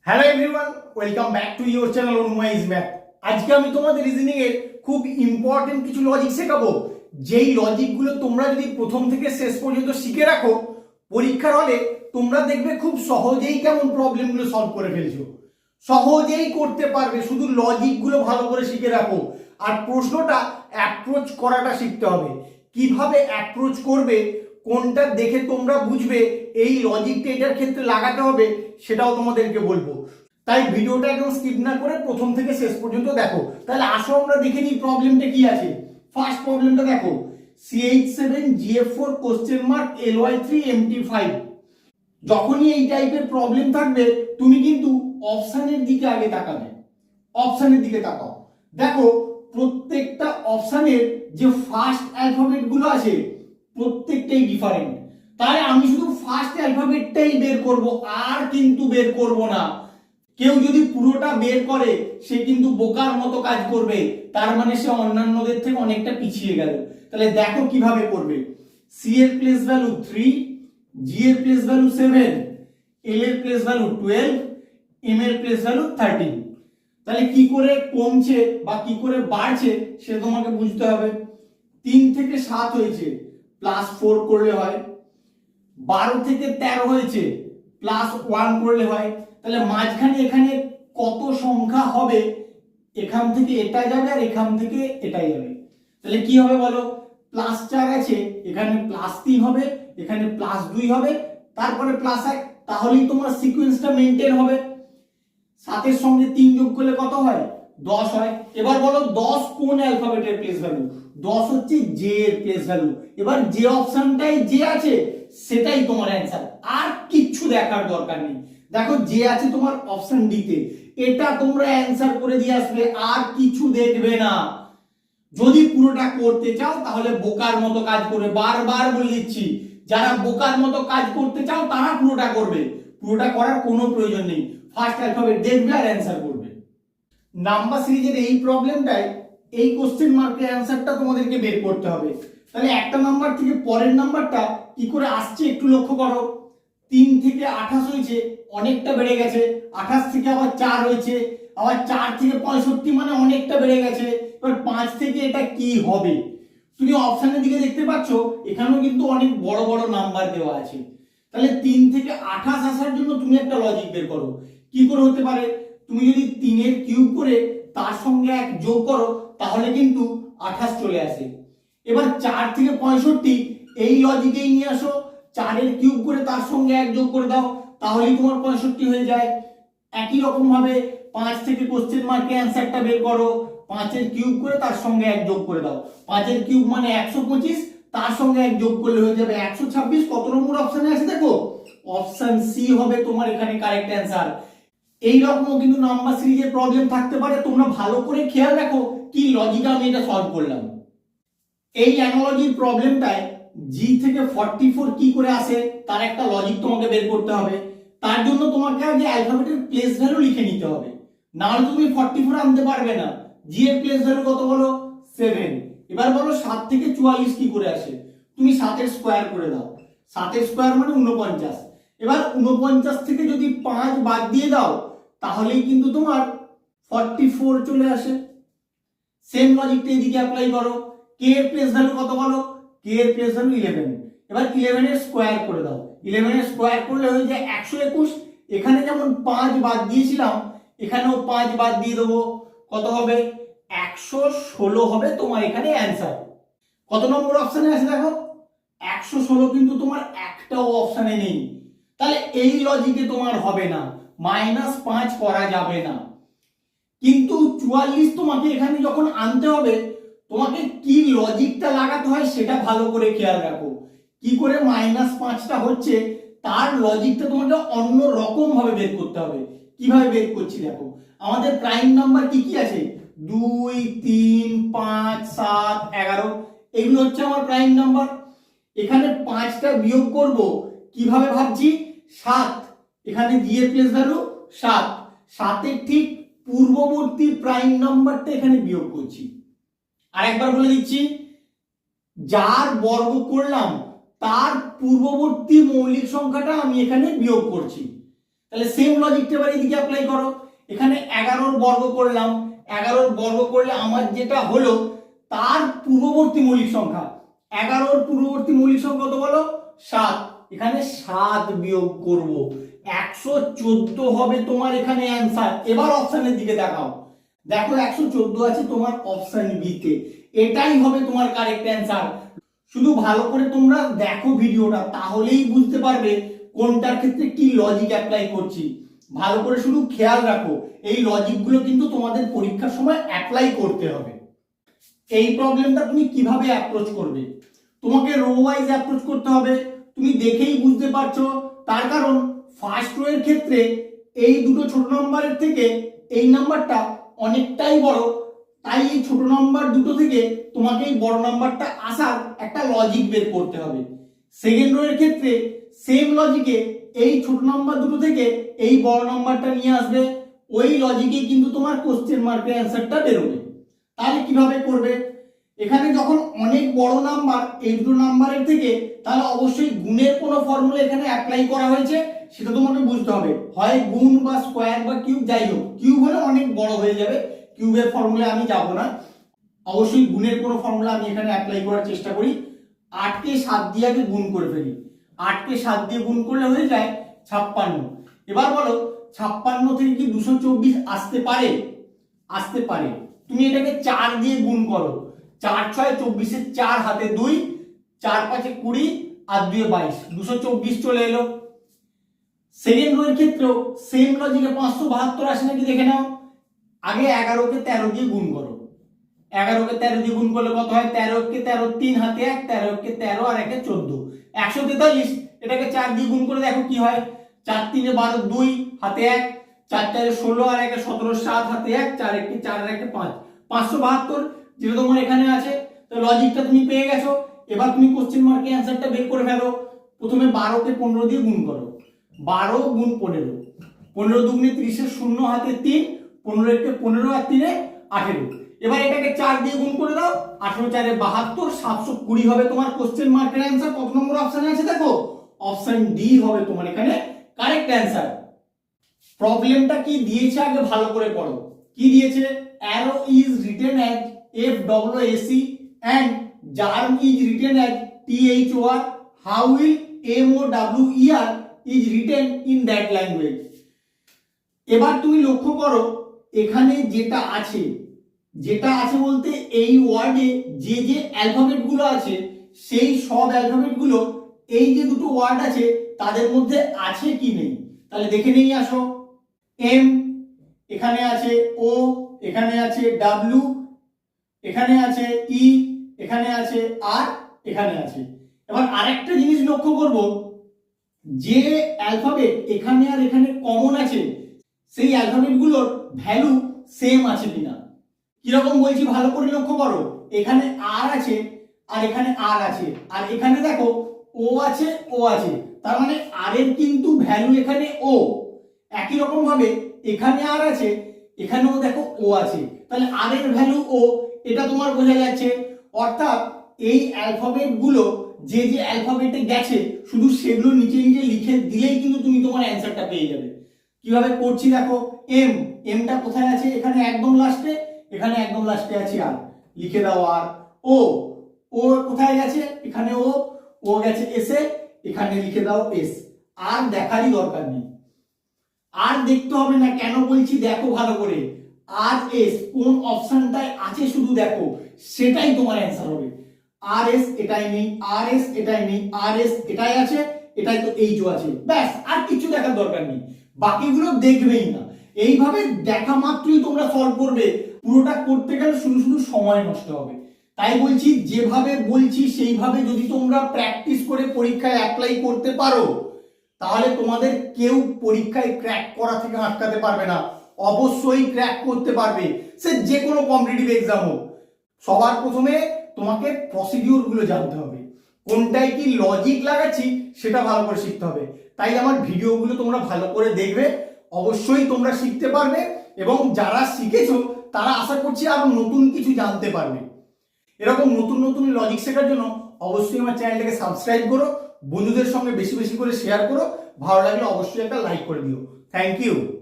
Hello everyone, welcome back to your channel অনুমাইজ math. আজকে আমি তোমাদের রিজনিং এর খুব ইম্পর্টেন্ট কিছু লজিক শেখাবো, যেই লজিকগুলো তোমরা যদি প্রথম থেকে শেষ পর্যন্ত শিখে রাখো, পরীক্ষার হলে তোমরা দেখবে খুব সহজেই কেমন প্রবলেমগুলো সলভ করে ফেলছো, সহজেই করতে পারবে। শুধু লজিকগুলো ভালো করে শিখে রাখো, আর প্রশ্নটা অ্যাপ্রোচ করাটা শিখতে হবে। কিভাবে অ্যাপ্রোচ করবে, কোনটা দেখে তোমরা বুঝবে এই লজিকটা এটার ক্ষেত্রে লাগাতে হবে, সেটাও তোমাদেরকে বলবো। তাই ভিডিওটা একদম স্কিপ না করে প্রথম থেকে শেষ পর্যন্ত দেখো। তাহলে আসো আমরা দেখে নিই প্রবলেমটা কি আছে। ফার্স্ট প্রবলেমটা দেখো, CH7GF4 question mark LY3 MT5। যখনই এই টাইপের প্রবলেম থাকবে তুমি কিন্তু অপশনের দিকে আগে তাকাবে। অপশনের দিকে তাকাও, দেখো প্রত্যেকটা অপশনের যে ফার্স্ট অ্যালফাবেট গুলো আছে প্রত্যেকটাই ডিফারেন্ট। তাহলে আমি শুধু ফার্স্ট অ্যালফাবেটটাই বের করব, আর কিন্তু বের করব না। কেউ যদি পুরোটা বের করে সে কিন্তু বোকার মতো কাজ করবে, তার মানে সে অন্যান্যদের থেকে অনেকটা পিছিয়ে গেল। তাহলে দেখো কিভাবে করবে। সি এর প্লেস ভ্যালু 3, জি এর প্লেস ভ্যালু 7, এল এর প্লেস ভ্যালু 12, এম এর প্লেস ভ্যালু 13। তাহলে কি করে কমছে বা কি করে বাড়ছে সে তোমাকে বুঝতে হবে। 3 থেকে 7 হয়েছে, +4 করলে হয়। 12 থেকে 13 হয়েছে, +1 করলে হয়। তাহলে মাঝখানে এখানে কত সংখ্যা হবে, এখান থেকে এটা যাবে আর এখান থেকে এটাই যাবে। তাহলে কি হবে বলো, +4 আছে, এখানে +3 হবে, এখানে +2 হবে, তারপরে +1। তাহলেই তোমার সিকোয়েন্সটা মেইনটেইন হবে। 7 এর সঙ্গে 3 যোগ করলে কত হয়, 10 হয়। এবার বলো 10 কোন অ্যালফাবেটের প্লেস ভ্যালু, 10 হচ্ছে জে এর প্লেস ভ্যালু। এবার যে অপশনটাই জে আছে সেটাই তোমার অ্যান্সার, আর কিচ্ছু দেখার দরকার নেই। দেখো জে আছে তোমার অপশন ডি তে, এটা তোমরা অ্যান্সার করে দিয়ে আসবে, আর কিছু দেখবে না। যদি পুরোটা করতে চাও তাহলে বোকার মতো কাজ করবে। বারবার বলে দিচ্ছি, যারা বোকার মতো কাজ করতে চাও তারা পুরোটা করবে, পুরোটা করার কোনো প্রয়োজন নেই। ফার্স্ট অ্যালফাবেট দেখবে আর অ্যান্সার করবে। নাম্বার সিরিজের এই প্রবলেমটায় এই কোশ্চেন মার্কের অ্যান্সারটা তোমাদেরকে বের করতে হবে। তাহলে একটা নাম্বার থেকে পরের নাম্বারটা কি করে আসছে একটু লক্ষ্য করো। 3 থেকে 28 হয়েছে, অনেকটা বেড়ে গেছে। 28 থেকে আবার 4 হয়েছে, আবার 4 থেকে 65, মানে অনেকটা বেড়ে গেছে। এবার 5 থেকে এটা কি হবে, তুমি অপশনের দিকে দেখতে পাচ্ছ এখানেও কিন্তু অনেক বড় বড় নাম্বার দেওয়া আছে। তাহলে 3 থেকে 28 আসার জন্য তুমি একটা লজিক বের করো। কি করে হতে পারে, তুমি যদি 3 এর কিউব করে তার সঙ্গে 1 যোগ করো তাহলে কিন্তু 28 চলে আসে। এবার 4 থেকে 65 এই লজিকেই নিয়ে আসো, 4 এর কিউব করে তার সঙ্গে 1 যোগ করে দাও তাহলেই তোমার 65 হয়ে যায়। একই রকম ভাবে 5 থেকে কোশ্চেন মার্কে অ্যানসারটা বের করো, 5 এর কিউব করে তার সঙ্গে 1 যোগ করে দাও। 5 এর কিউব মানে 125, তার সঙ্গে 1 যোগ করলে হয়ে যাবে 126। কত নম্বর অপশনে আছে দেখো, অপশন সি হবে তোমার এখানে কারেক্ট অ্যান্সার। এই রকমও কিন্তু নাম্বার সিরিজের প্রবলেম থাকতে পারে, তোমরা ভালো করে খেয়াল রাখো কি লজিকে আমি এটা সলভ করলাম। এই অ্যানালজির প্রবলেমটায় জি থেকে 44 কি করে আসে তার একটা লজিক তোমাকে বের করতে হবে। তার জন্য তোমাকে আগে অ্যালফাবেটের প্লেস ভ্যালু লিখে নিতে হবে, না হলে তুমি 44 আনতে পারবে না। জি এর প্লেস ভ্যালু কত বলো, 7। এবার বলো 7 থেকে 44 কি করে আসে, তুমি 7 এর স্কয়ার করে দাও। 7 এর স্কয়ার মানে 49। এবার 49 থেকে যদি 5 বাদ দিয়ে দাও তাহলেই কিন্তু তোমার 44 চলে আসে। সেম লজিকটা এদিকে অ্যাপ্লাই করো। কে এর প্লেস ভ্যালু কত বলো, কে এর প্লেস ভ্যালু 11। এবার 11 এর স্কয়ার করে দাও, 11 এর স্কয়ার করলে হয়ে যায় 121। এখানে যেমন 5 বাদ দিয়েছিলাম এখানেও 5 বাদ দিয়ে দেবো, কত হবে 116 হবে তোমার এখানে অ্যান্সার। কত নম্বর অপশনে আছে দেখো, 116 কিন্তু তোমার একটাও অপশনে নেই। তাহলে এই লজিকে তোমার হবে না, -5 করা যাবে না। কিন্তু 44 তোমাকে এখানে যখন আনতে হবে তোমাকে কি লজিকটা লাগাতে হয় সেটা ভালো করে খেয়াল রাখো। কি করে -5টা হচ্ছে তার লজিকটা তোমাকে অন্য রকম ভাবে বের করতে হবে। কিভাবে বের করছি দেখো, আমাদের প্রাইম নাম্বার কি কি আছে, 2, 3, 5, 7, 11, এগুলো হচ্ছে আমার প্রাইম নাম্বার। এখানে 5টা বিয়োগ করব কিভাবে ভাবছি, 7, এখানে জি এর প্লেস ভ্যালু 7, 7 এর ঠিক পূর্ববর্তী প্রাইম নাম্বারটা এখানে বিয়োগ করছি। আর একবার বলে দিচ্ছি, যার বর্গ করলাম তার পূর্ববর্তী মৌলিক সংখ্যাটা আমি এখানে বিয়োগ করছি। তাহলে সেম লজিকটা এবার এদিকে অ্যাপ্লাই করো। এখানে 11 বর্গ করলাম, 11 বর্গ করলে আমার যেটা হলো তার পূর্ববর্তী মৌলিক সংখ্যা, 11 পূর্ববর্তী মৌলিক সংখ্যা কত বলো? 7। এখানে 7 বিয়োগ করব, 114 হবে তোমার এখানে অ্যান্সার। এবার অপশনের দিকে দেখাও, দেখো 114 আছে তোমার অপশন বি তে, এটাই হবে তোমার কারেক্ট অ্যান্সার। শুধু ভালো করে তোমরা দেখো ভিডিওটা, তাহলেই বুঝতে পারবে কোনটার ক্ষেত্রে কি লজিক অ্যাপ্লাই করছি। ভালো করে শুধু খেয়াল রাখো, এই লজিকগুলো কিন্তু তোমাদের পরীক্ষার সময় অ্যাপ্লাই করতে হবে। এই প্রবলেমটা তুমি কিভাবে অ্যাপ্রোচ করবে, তোমাকে রো ওয়াইজ অ্যাপ্রোচ করতে হবে। তুমি দেখেই বুঝতে পারছো, তার কারণ ফার্স্ট রো এর ক্ষেত্রে এই দুটো ছোট নম্বরের থেকে এই নাম্বারটা অনেকটাই বড়, তাই এই ছোট নাম্বার দুটো থেকে তোমাকে এই বড় নাম্বারটা আসার একটা লজিক বের করতে হবে। সেকেন্ড রো এর ক্ষেত্রে সেম লজিকে এই ছোট নাম্বার দুটো থেকে এই বড় নাম্বারটা নিয়ে আসবে, ওই লজিকে কিন্তু তোমার কোশ্চেন মার্কের অ্যান্সারটা বেরোবে। তাহলে কিভাবে করবে, এখানে যখন অনেক বড় নাম্বার এই দুটো নাম্বারের থেকে, তাহলে অবশ্যই গুণের কোনো ফর্মুলা এখানে অ্যাপ্লাই করা হয়েছে সেটা তোমাকে বুঝতে হবে, হয় গুণ বা স্কোয়ার বা কিউব, যাই হোক। কিউব হলে অনেক বড় হয়ে যাবে, কিউবের ফর্মুলা আমি যাব না। অবশ্যই গুণের কোনো ফর্মুলা আমি এখানে অ্যাপ্লাই করার চেষ্টা করি। 8 কে 7 দিয়ে আগে গুণ করে ফেলি, 8 কে 7 দিয়ে গুণ করলে হয়ে যায় 56। এবার বলো 56 থেকে কি 224 আসতে পারে? আসতে পারে। তুমি এটাকে 4 দিয়ে গুণ করো, 4 6 24, 4 হাতে 2, 4 5 20 আর 2 22, 224 চলে এলো। সেকেন্ড রো এর ক্ষেত্রেও সেম লজিকে 572 আসে নাকি দেখে নাও। আগে 11 কে 13 দিয়ে গুণ করো, 11 কে 13 দিয়ে গুণ করলে কত হয়? 13 কে 13, 3 হাতে 1, 13 কে 13 আর 1 এ 14, 143। এটাকে 4 দিয়ে গুণ করে দেখো কি হয়, 4 3 12, 2 হাতে 1, 4 4 16 আর 1 17, 7 হাতে 1, 4 1 4 আর 1 5, 572 যেটা তোমার এখানে আছে। তো লজিকটা তুমি পেয়ে গেছো। এবার তুমি কোশ্চেন মার্কে অ্যানসারটা বের করে ফেলো। প্রথমে 12 কে 15 দিয়ে গুণ করো, 12 গুণ 15, 15 দুগুণে 30, 0 হাতে 3, 15 কে 15 আর 3 এ 18। এবার এটাকে 4 দিয়ে গুণ করে দাও, 18 4 এ 72, 720 হবে তোমার কোশ্চেন মার্কের অ্যানসার। কত নম্বর অপশনে আছে দেখো, অপশন ডি হবে তোমার এখানে কারেক্ট অ্যানসার। প্রবলেমটা কি দিয়েছে আগে ভালো করে পড়ো। কি দিয়েছে? Arrow is written as FWAC and germ is written as THOR. How will MOWER is written in that language? এবার তুমি লক্ষ্য করো এখানে যেটা আছে, যেটা আছে বলতে এই ওয়ার্ডে যে যে অ্যালফাবেট গুলো আছে সেই সব অ্যালফাবেট গুলো এই যে দুটো ওয়ার্ড আছে তাদের মধ্যে আছে কি নেই, তাহলে দেখে নেই আসো। এম, এখানে আছে ও, এখানে আছে ডাব্লিউ, এখানে আছে ই, এখানে আছে আর, এখানে আছে। এবার আরেকটা জিনিস লক্ষ্য করব, যে অ্যালফাবেট এখানে আর এখানে কমন আছে সেই অ্যালফাবেট গুলোর ভ্যালু সেম আছে কিনা। কিরকম বলছি ভালো করে লক্ষ্য করো, এখানে আর আছে আর এখানে আর আছে, আর এখানে দেখো ও আছে ও আছে, তার মানে আর এর কিন্তু ভ্যালু এখানে ও। একই রকম ভাবে এখানে আর আছে, এখানেও দেখো ও আছে, তাহলে আর এর ভ্যালু ও, এটা তোমার বোঝা যাচ্ছে। অর্থাৎ এই অ্যালফাবেট গুলো যে যে অ্যালফাবেটে গেছে শুধু সেগুলো নিচে নিচে লিখে দিলেই কিন্তু তুমি তোমার অ্যান্সারটা পেয়ে যাবে। কিভাবে করছি দেখো, এম, এমটা কোথায় আছে? এখানে একদম লাস্টে, এখানে একদম লাস্টে আছে আর, লিখে দাও আর। ও, ও কোথায় গেছে? এখানে ও, ও গেছে এসে, এখানে লিখে দাও এস। আর দেখারই দরকার নেই, আর দেখতে হবে না। কেন বলছি দেখো ভালো করে, আর এস কোন অপশনটায় আছে শুধু দেখো, সেটাই তোমার অ্যান্সার হবে। আর এস এটাই নেই, আর এস এটাই নেই, আর এস এটাই আছে, এটাই তো এইচও আছে, ব্যাস আর কিছু দেখার দরকার নেই, বাকিগুলো দেখবেই না। এইভাবে দেখা মাত্রই তোমরা সলভ করবে। পুরোটা করতে গেলে শুধু শুধু সময় নষ্ট হবে। তাই বলছি যেভাবে বলছি সেইভাবে যদি তোমরা প্র্যাকটিস করে পরীক্ষায় অ্যাপ্লাই করতে পারো, তাহলে তোমাদের কেউ পরীক্ষায় ক্র্যাক করা থেকে আটকাতে পারবে না। অবশ্যই ক্র্যাক করতে পারবে, সে যে কোনো কম্পিটিটিভ এক্সাম হোক। সবার প্রথমে তোমাকে প্রসিডিউর গুলো জানতে হবে, কোনটায় কি লজিক লাগাচ্ছি সেটা ভালো করে শিখতে হবে। তাই আমার ভিডিওগুলো তোমরা ভালো করে দেখবে, অবশ্যই তোমরা শিখতে পারবে, এবং যারা শিখেছো তারা আশা করছি আরো নতুন কিছু জানতে পারবে। এরকম নতুন নতুন লজিক শেখার জন্য অবশ্যই আমার চ্যানেলটাকে সাবস্ক্রাইব করো, বন্ধুদের সঙ্গে বেশি বেশি করে শেয়ার করো, ভালো লাগলে অবশ্যই একটা লাইক করে দিও। Thank you.